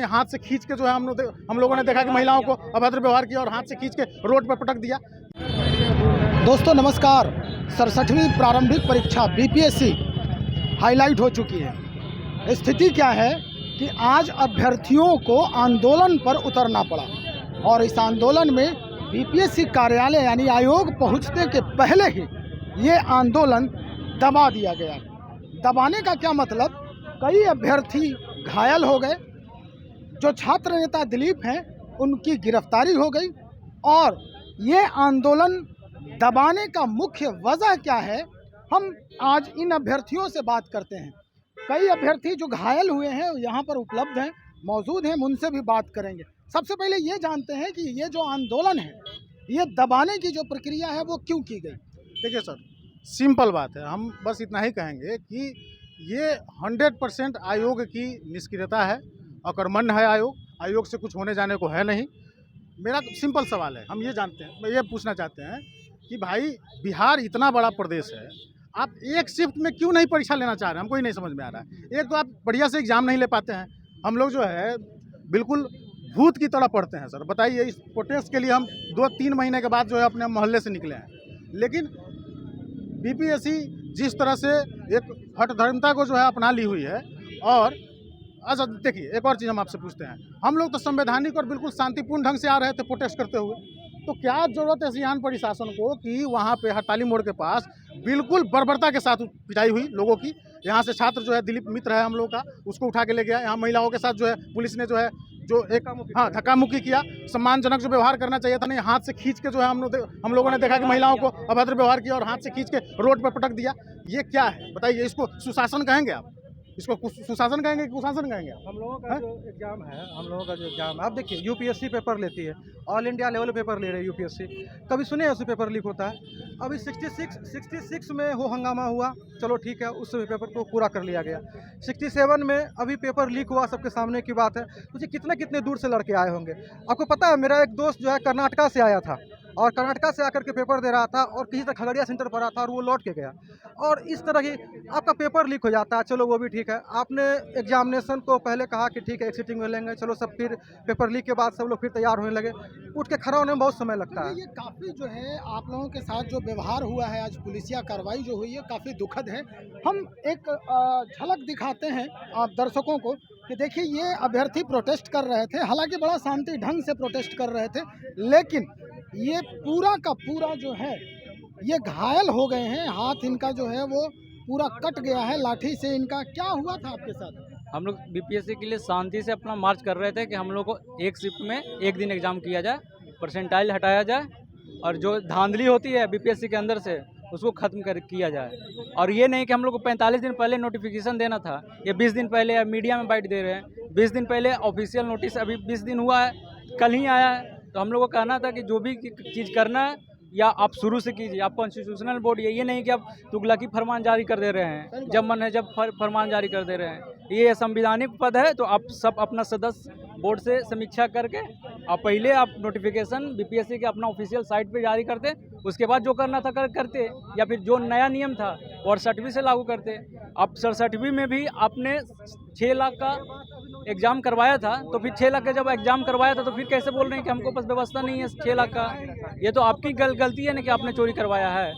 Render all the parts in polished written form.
नहीं हाथ से खींच के जो है हम लोगों ने देखा कि महिलाओं को अभद्र व्यवहार किया और हाथ से खींच के रोड पर पटक दिया। दोस्तों नमस्कार। 67वीं प्रारंभिक परीक्षा बीपीएससी हाईलाइट हो चुकी है। स्थिति क्या है कि आज अभ्यर्थियों को आंदोलन पर उतरना पड़ा और इस आंदोलन में बीपीएससी कार्यालय यानी आयोग पहुंचने के पहले ही ये आंदोलन दबा दिया गया। दबाने का क्या मतलब, कई अभ्यर्थी घायल हो गए। जो छात्र नेता दिलीप हैं उनकी गिरफ्तारी हो गई। और ये आंदोलन दबाने का मुख्य वजह क्या है, हम आज इन अभ्यर्थियों से बात करते हैं। कई अभ्यर्थी जो घायल हुए हैं यहाँ पर उपलब्ध हैं, मौजूद हैं, उनसे भी बात करेंगे। सबसे पहले ये जानते हैं कि ये जो आंदोलन है, ये दबाने की जो प्रक्रिया है वो क्यों की गई। देखिए सर, सिंपल बात है, हम बस इतना ही कहेंगे कि ये 100% आयोग की निष्क्रियता है, अकर्मण्य है आयोग से कुछ होने जाने को है नहीं। मेरा सिंपल सवाल है, हम ये जानते हैं, मैं ये पूछना चाहते हैं कि भाई बिहार इतना बड़ा प्रदेश है, आप एक शिफ्ट में क्यों नहीं परीक्षा लेना चाह रहे हैं, हमको ही नहीं समझ में आ रहा है। एक तो आप बढ़िया से एग्जाम नहीं ले पाते हैं, हम लोग जो है बिल्कुल भूत की तरह पढ़ते हैं। सर बताइए, इस प्रोटेस्ट के लिए हम 2-3 महीने के बाद जो है अपने मोहल्ले से निकले हैं, लेकिन बीपीएससी जिस तरह से एक हठधर्मता को जो है अपना ली हुई है। और अच्छा देखिए, एक और चीज़ हम आपसे पूछते हैं, हम लोग तो संवैधानिक और बिल्कुल शांतिपूर्ण ढंग से आ रहे थे प्रोटेस्ट करते हुए, तो क्या जरूरत है सियान प्रशासन को कि वहाँ पे हड़ताली मोड़ के पास बिल्कुल बर्बरता के साथ पिटाई हुई लोगों की। यहाँ से छात्र जो है, दिलीप मित्र है हम लोग का, उसको उठा के ले गया। यहाँ महिलाओं के साथ जो है पुलिस ने जो है एक धक्का मुक्की किया। सम्मानजनक जो व्यवहार करना चाहिए था, नहीं हाथ से खींच के जो है हम लोगों ने देखा कि महिलाओं को अभद्र व्यवहार किया और हाथ से खींच के रोड पर पटक दिया। ये क्या है बताइए, इसको सुशासन कहेंगे आप? इसको सुशासन कहेंगे कि कुशासन कहेंगे? हम लोगों का जो एग्जाम है, आप देखिए, यूपीएससी पेपर लेती है, ऑल इंडिया लेवल पेपर ले रहे हैं यूपीएससी। कभी सुने हैं उस पेपर लीक होता है? अभी 66 में वो हंगामा हुआ, चलो ठीक है, उस पेपर को पूरा कर लिया गया। 67 में अभी पेपर लीक हुआ, सबके सामने की बात है। तो कितने कितने दूर से लड़के आए होंगे। आपको पता है, मेरा एक दोस्त जो है कर्नाटका से आया था और कर्नाटका से आकर के पेपर दे रहा था और किसी तक खगड़िया सेंटर पर आ था और वो लौट के गया। और इस तरह की आपका पेपर लीक हो जाता है, चलो वो भी ठीक है। आपने एग्जामिनेशन को पहले कहा कि ठीक है एक सीटिंग में लेंगे, चलो सब, फिर पेपर लीक के बाद सब लोग फिर तैयार होने लगे, उठ के खड़ा होने में बहुत समय लगता है। ये काफ़ी जो है आप लोगों के साथ जो व्यवहार हुआ है, आज पुलिसिया कार्रवाई जो हुई है, काफ़ी दुखद है। हम एक झलक दिखाते हैं आप दर्शकों को कि देखिए, ये अभ्यर्थी प्रोटेस्ट कर रहे थे, हालांकि बड़ा शांति ढंग से प्रोटेस्ट कर रहे थे, लेकिन ये पूरा का पूरा जो है ये घायल हो गए हैं। हाथ इनका जो है वो पूरा कट गया है लाठी से। इनका क्या हुआ था आपके साथ? हम लोग बीपीएससी के लिए शांति से अपना मार्च कर रहे थे कि हम लोग को एक शिफ्ट में एक दिन एग्ज़ाम किया जाए, परसेंटाइल हटाया जाए और जो धांधली होती है बीपीएससी के अंदर से उसको ख़त्म किया जाए। और ये नहीं कि हम लोग को 45 दिन पहले नोटिफिकेशन देना था, ये 20 दिन पहले मीडिया में बाइट दे रहे हैं। 20 दिन पहले ऑफिशियल नोटिस अभी 20 दिन हुआ है, कल ही आया है। तो हम लोग को कहना था कि जो भी चीज़ करना है या आप शुरू से कीजिए, आप कॉन्स्टिट्यूशनल बोर्ड, ये नहीं कि आप तुगलकी फरमान जारी कर दे रहे हैं, जब मन है जब फरमान जारी कर दे रहे हैं। ये संविधानिक पद है, तो आप सब अपना सदस्य बोर्ड से समीक्षा करके आप पहले आप नोटिफिकेशन बीपीएससी के अपना ऑफिशियल साइट पे जारी करते, उसके बाद जो करना था करते, या फिर जो नया नियम था वो 68वीं से लागू करते। अब 67वीं में भी आपने 6 लाख का एग्ज़ाम करवाया था, तो फिर 6 लाख का जब एग्ज़ाम करवाया था तो फिर कैसे बोल रहे हैं कि हमको पास व्यवस्था नहीं है 6 लाख का? ये तो आपकी गलती है ना कि आपने चोरी करवाया है।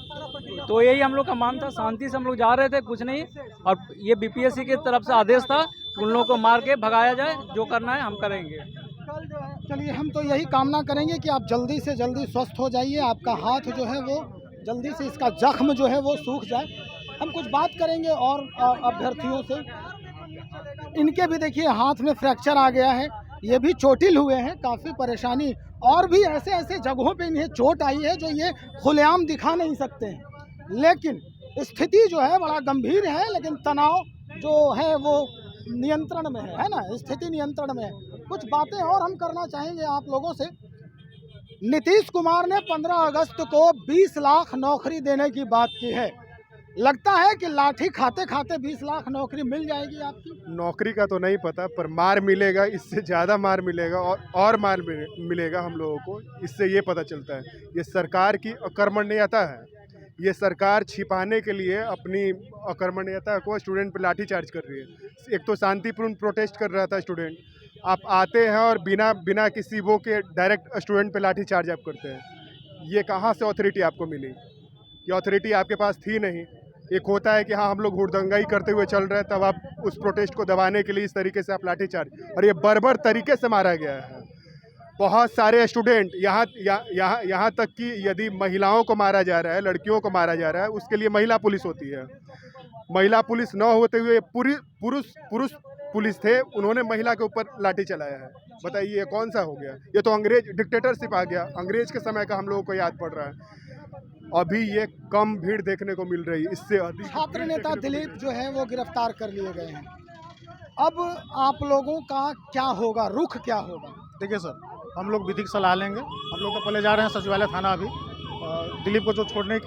तो यही हम लोग का मान था, शांति से हम लोग जा रहे थे, कुछ नहीं। और ये बीपीएससी की तरफ से आदेश था, उन लोगों को मार के भगाया जाए, जो करना है हम करेंगे। चलिए, हम तो यही कामना करेंगे कि आप जल्दी से जल्दी स्वस्थ हो जाइए, आपका हाथ जो है वो जल्दी से, इसका जख्म जो है वो सूख जाए। हम कुछ बात करेंगे और अभ्यर्थियों से। इनके भी देखिए हाथ में फ्रैक्चर आ गया है, ये भी चोटिल हुए हैं, काफ़ी परेशानी। और भी ऐसे ऐसे जगहों पे इन्हें चोट आई है जो ये खुलेआम दिखा नहीं सकते हैं। लेकिन स्थिति जो है बड़ा गंभीर है, लेकिन तनाव जो है वो नियंत्रण में है ना, स्थिति नियंत्रण में है। कुछ बातें और हम करना चाहेंगे आप लोगों से। नीतीश कुमार ने 15 अगस्त को 20 लाख नौकरी देने की बात की है। लगता है कि लाठी खाते खाते 20 लाख नौकरी मिल जाएगी आपकी? नौकरी का तो नहीं पता, पर मार मिलेगा, इससे ज़्यादा मार मिलेगा और मार मिलेगा हम लोगों को। इससे ये पता चलता है ये सरकार की अकर्मण्यता है। ये सरकार छिपाने के लिए अपनी अकर्मण्यता को स्टूडेंट पर लाठी चार्ज कर रही है। एक तो शांतिपूर्ण प्रोटेस्ट कर रहा था स्टूडेंट, आप आते हैं और बिना बिना किसी वो के डायरेक्ट स्टूडेंट पे लाठी चार्ज आप करते हैं। ये कहाँ से अथॉरिटी आपको मिली? ये अथॉरिटी आपके पास थी नहीं। एक होता है कि हाँ हम लोग हुड़दंगाई करते हुए चल रहे हैं, तब आप उस प्रोटेस्ट को दबाने के लिए इस तरीके से आप लाठी चार्ज, और ये बर्बर तरीके से मारा गया है। बहुत सारे स्टूडेंट यहाँ तक कि यदि महिलाओं को मारा जा रहा है, लड़कियों को मारा जा रहा है, उसके लिए महिला पुलिस होती है। महिला पुलिस न होते हुए पुरुष पुलिस थे, उन्होंने महिला के ऊपर लाठी चलाया है। बताइए ये कौन सा हो गया? ये तो अंग्रेज डिक्टेटरशिप आ गया, अंग्रेज के समय का हम लोगों को याद पड़ रहा है। अभी ये कम भीड़ देखने को मिल रही है, इससे अधिक। छात्र नेता दिलीप जो है वो गिरफ्तार कर लिए गए हैं। अब आप लोगों का क्या होगा, रुख क्या होगा? देखिए सर, हम लोग विधिक सलाह लेंगे। हम लोग तो पहले जा रहे हैं सचिवालय थाना अभी। दिलीप को जो छोड़ने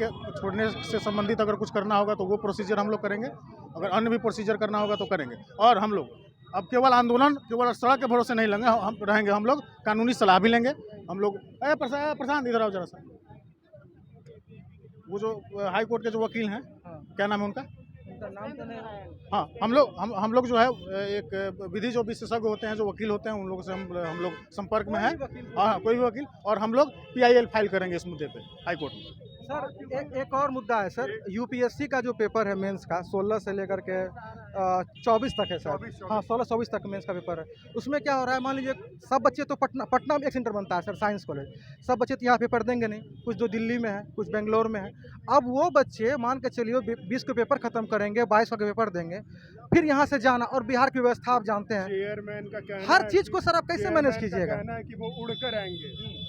से संबंधित अगर कुछ करना होगा तो वो प्रोसीजर हम लोग करेंगे, अगर अन्य भी प्रोसीजर करना होगा तो करेंगे। और हम लोग अब केवल आंदोलन, केवल सड़क के भरोसे नहीं लेंगे, हम रहेंगे, हम लोग कानूनी सलाह भी लेंगे। हम लोग प्रशांत इधर आओ जरा सा। वो जो हाई कोर्ट के जो वकील हैं, क्या नाम है उनका? नाम तो नहीं। हाँ, हम लोग जो है एक विधि जो विशेषज्ञ होते हैं, जो वकील होते हैं, उन लोगों से हम लोग संपर्क में हैं। हाँ, कोई भी वकील, और हम लोग PIL फाइल करेंगे इस मुद्दे पे हाई कोर्ट में। सर एक और मुद्दा है सर, यूपीएससी का जो पेपर है मेंस का 16 से लेकर के 24 तक है सर। हाँ, 16-24 तक मेंस का पेपर है। उसमें क्या हो रहा है, मान लीजिए सब बच्चे तो पटना में एक सेंटर बनता है सर, साइंस कॉलेज। सब बच्चे तो यहाँ पेपर देंगे नहीं, कुछ जो दिल्ली में है, कुछ बेंगलोर में है। अब वो बच्चे मान के चलिए 20 को पेपर खत्म करेंगे, 22 का पेपर देंगे, फिर यहाँ से जाना। और बिहार की व्यवस्था आप जानते हैं, चेयरमैन का कहना हर है चीज़ को सर आप कैसे मैनेज कीजिएगा? कहना है कि वो उड़कर आएंगे।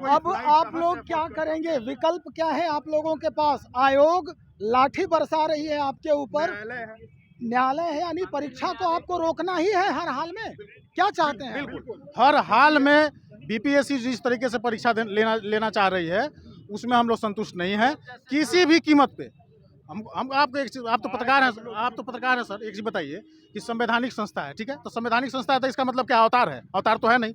अब आप लोग क्या करेंगे? विकल्प क्या है आप लोगों के पास? आयोग लाठी बरसा रही है आपके ऊपर, न्यायालय है, यानी परीक्षा को आपको रोकना ही है हर हाल में। क्या चाहते हैं? बिल्कुल, हर हाल में BPSC जिस तरीके से परीक्षा लेना चाह रही है, उसमें हम लोग संतुष्ट नहीं है किसी भी कीमत पे। हम आपको एक चीज, आप तो पत्रकार हैं सर, एक चीज बताइए कि संवैधानिक संस्था है, ठीक है? तो संवैधानिक संस्था है तो इसका मतलब क्या अवतार है? अवतार तो है नहीं।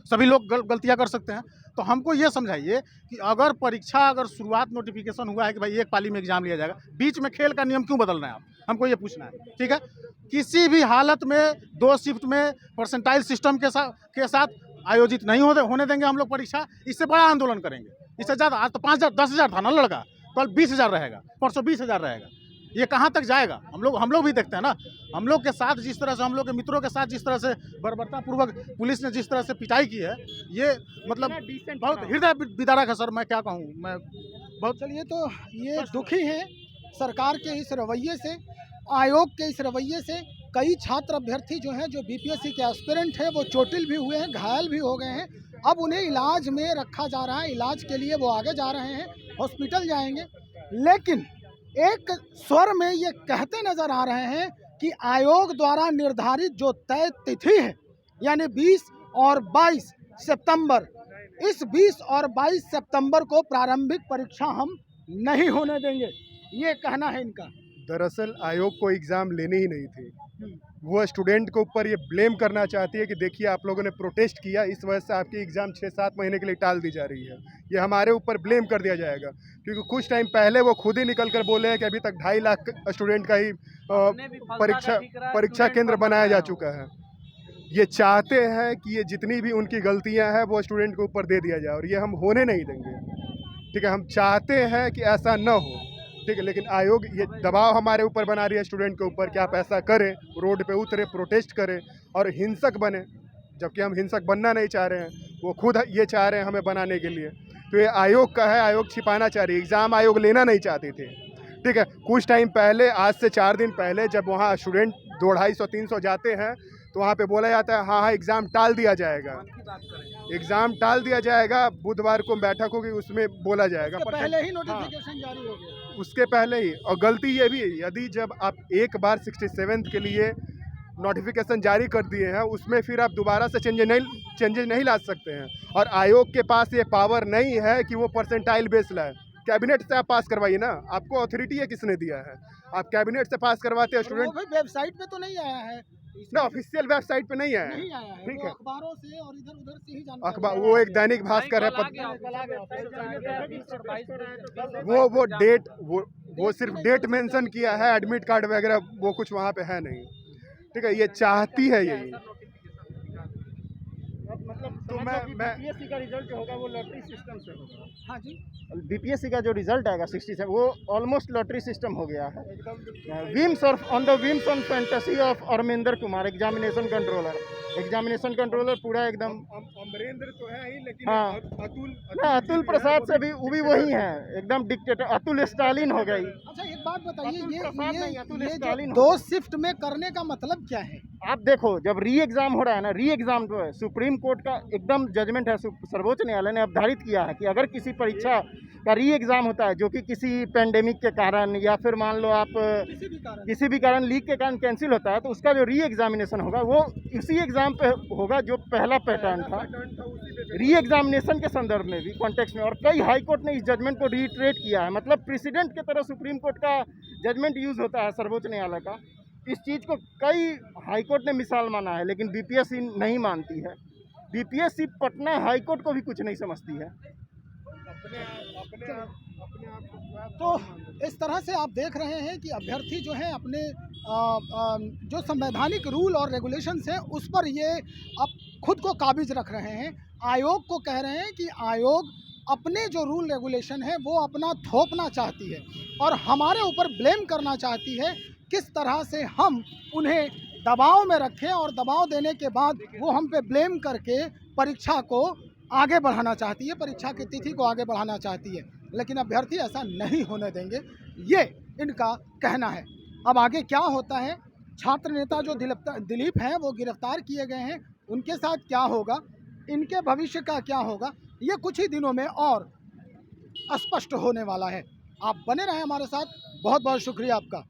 सभी लोग गलतियां कर सकते हैं। तो हमको ये समझाइए कि अगर शुरुआत नोटिफिकेशन हुआ है कि भाई एक पाली में एग्जाम लिया जाएगा, बीच में खेल का नियम क्यों बदल रहे हैं आप? हमको ये पूछना है, ठीक है? किसी भी हालत में 2 शिफ्ट में परसेंटाइल सिस्टम के साथ आयोजित नहीं होने देंगे हम लोग परीक्षा। इससे बड़ा आंदोलन करेंगे, इससे ज़्यादा। आज तो 5,000-10,000 था ना लड़का, कल 20,000 रहेगा, परसों 20,000 रहेगा। ये कहाँ तक जाएगा? हम लोग भी देखते हैं ना, हम लोग के साथ जिस तरह से, हम लोग के मित्रों के साथ जिस तरह से बर्बरतापूर्वक पुलिस ने जिस तरह से पिटाई की है, ये मतलब बहुत हृदय विदारक है सर। मैं क्या कहूँ, मैं बहुत। चलिए, तो ये दुखी हैं सरकार के इस रवैये से, आयोग के इस रवैये से। कई छात्र अभ्यर्थी जो हैं, जो BPSC के एस्पिरेंट हैं, वो चोटिल भी हुए हैं, घायल भी हो गए हैं। अब उन्हें इलाज में रखा जा रहा है, इलाज के लिए वो आगे जा रहे हैं, हॉस्पिटल जाएंगे। लेकिन एक स्वर में ये कहते नजर आ रहे हैं कि आयोग द्वारा निर्धारित जो तय तिथि है, यानी 20 और 22 सितंबर, इस 20 और 22 सितंबर को प्रारंभिक परीक्षा हम नहीं होने देंगे, ये कहना है इनका। दरअसल आयोग को एग्ज़ाम लेनी ही नहीं थी। वो स्टूडेंट के ऊपर ये ब्लेम करना चाहती है कि देखिए आप लोगों ने प्रोटेस्ट किया, इस वजह से आपकी एग्ज़ाम 6-7 महीने के लिए टाल दी जा रही है। ये हमारे ऊपर ब्लेम कर दिया जाएगा, क्योंकि कुछ टाइम पहले वो खुद ही निकल कर बोले हैं कि अभी तक 2.5 लाख स्टूडेंट का ही परीक्षा केंद्र बनाया जा चुका है। ये चाहते हैं कि ये जितनी भी उनकी गलतियाँ हैं वो स्टूडेंट के ऊपर दे दिया जाए, और ये हम होने नहीं देंगे, ठीक है? हम चाहते हैं कि ऐसा न हो, ठीक है? लेकिन आयोग ये दबाव हमारे ऊपर बना रही है स्टूडेंट के ऊपर कि आप ऐसा करें, रोड पे उतरे, प्रोटेस्ट करें और हिंसक बने, जबकि हम हिंसक बनना नहीं चाह रहे हैं। वो खुद ये चाह रहे हैं हमें बनाने के लिए। तो ये आयोग का है, आयोग छिपाना चाह रही है। एग्ज़ाम आयोग लेना नहीं चाहती थी, ठीक है? कुछ टाइम पहले, आज से 4 दिन पहले, जब वहाँ स्टूडेंट 200-250-300 जाते हैं तो वहाँ पे बोला जाता है हाँ एग्ज़ाम टाल दिया जाएगा, एग्ज़ाम टाल दिया जाएगा, बुधवार को बैठक होगी, उसमें बोला जाएगा। पहले ही नोटिफिकेशन जारी हो गया, उसके पहले ही। और गलती ये भी है, यदि जब आप एक बार 67th के लिए नोटिफिकेशन जारी कर दिए हैं, उसमें फिर आप दोबारा से चेंजेज नहीं ला सकते हैं। और आयोग के पास ये पावर नहीं है कि वो परसेंटाइल बेस लाए। कैबिनेट से आप पास करवाइए ना, आपको अथॉरिटी ये किसने दिया है? आप कैबिनेट से पास करवाते हैं। स्टूडेंट वेबसाइट पे तो नहीं आया है ना, ऑफिशियल वेबसाइट पे नहीं आया है, ठीक है? अखबारों से और इधर उधर से ही जानकारी। अखबार, वो एक दैनिक भास्कर है, वो डेट, वो सिर्फ डेट मेंशन किया है, एडमिट कार्ड वगैरह वो कुछ वहाँ पे है नहीं। ठीक है, ये चाहती है यही। मतलब तो समझ लो कि मैं बीपीएससी का रिजल्ट जो होगा वो लॉटरी सिस्टम से होगा। हाँ जी। बीपीएससी का जो रिजल्ट आएगा 67 वो ऑलमोस्ट लॉटरी सिस्टम हो गया है। विम्स और on the whims on fantasy of Arvinder Kumar examination controller पूरा एकदम। अमरेंद्र तो है ही, लेकिन हाँ। अतुल ना अतुल प्रसाद से भी वो भी वही है, एकदम डिक्टेटर। अतुल स्टालिन हो गई। अच्छा एक बात बताइए, अतुल प्रसाद नहीं, अतुल ये स्टालिन जो हो दो शिफ्ट में करने का मतलब क्या है? आप देखो, जब री एग्जाम हो रहा है ना, री एग्जाम जो है सुप्रीम कोर्ट का एकदम जजमेंट है, सर्वोच्च न्यायालय ने अवधारित किया है कि अगर किसी परीक्षा का री एग्जाम होता है जो कि किसी पेंडेमिक के कारण या फिर मान लो आप किसी भी कारण लीक के कारण कैंसिल होता है, तो उसका जो री एग्जामिनेशन होगा वो इसी एग्जाम पे होगा जो पहला पैटर्न था। री एग्जामिनेशन के संदर्भ में भी कॉन्टेक्स्ट में, और कई हाई कोर्ट ने इस जजमेंट को रीट्रेट किया है। मतलब प्रेसिडेंट की तरह सुप्रीम कोर्ट का जजमेंट यूज होता है सर्वोच्च न्यायालय का। इस चीज़ को कई हाई कोर्ट ने मिसाल माना है, लेकिन बीपीएससी नहीं मानती है। बीपीएससी पटना हाई कोर्ट को भी कुछ नहीं समझती है। तो इस तरह से आप देख रहे हैं कि अभ्यर्थी जो है अपने जो संवैधानिक रूल और रेगुलेशंस हैं उस पर ये अब खुद को काबिज रख रहे हैं। आयोग को कह रहे हैं कि आयोग अपने जो रूल रेगुलेशन है वो अपना थोपना चाहती है और हमारे ऊपर ब्लेम करना चाहती है, किस तरह से हम उन्हें दबाव में रखें और दबाव देने के बाद वो हम पे ब्लेम करके परीक्षा को आगे बढ़ाना चाहती है, परीक्षा की तिथि को आगे बढ़ाना चाहती है। लेकिन अभ्यर्थी ऐसा नहीं होने देंगे, ये इनका कहना है। अब आगे क्या होता है, छात्र नेता जो दिलीप हैं वो गिरफ्तार किए गए हैं, उनके साथ क्या होगा, इनके भविष्य का क्या होगा, ये कुछ ही दिनों में और स्पष्ट होने वाला है। आप बने रहें हमारे साथ। बहुत बहुत शुक्रिया आपका।